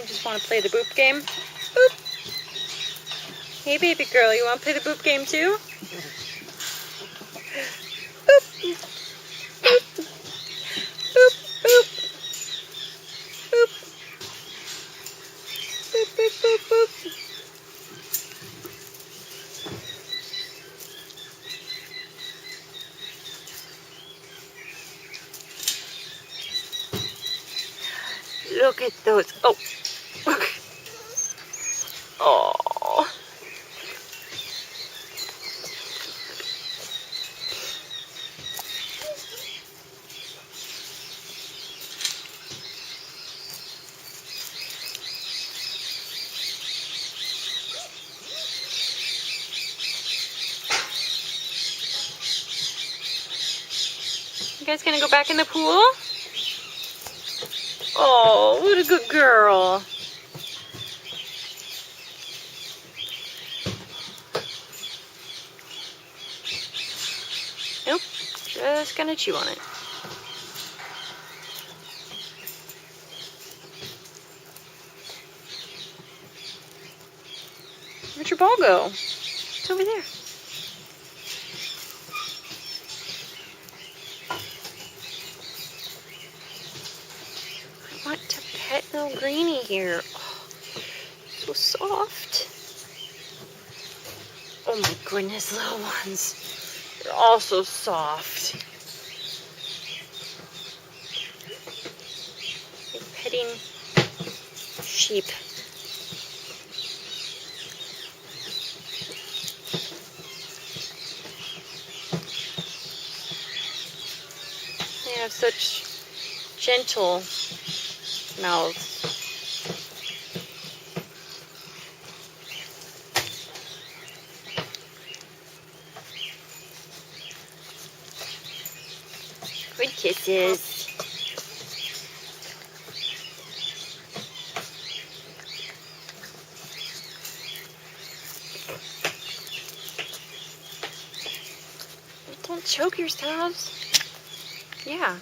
You just want to play the boop game? Boop. Hey, baby girl, you want to play the boop game too? Boop. Boop. Boop. Boop. Boop. Boop, boop, boop, boop. Look at those. Oh. Oh. You guys gonna go back in the pool? Oh, what a good girl. Nope, just gonna chew on it. Where'd your ball go? It's over there. I want to pet little Greenie here. Oh, so soft. Oh my goodness, little ones. They're all so soft. Like petting sheep. They have such gentle mouths. Good kisses. Don't choke yourselves. Yeah.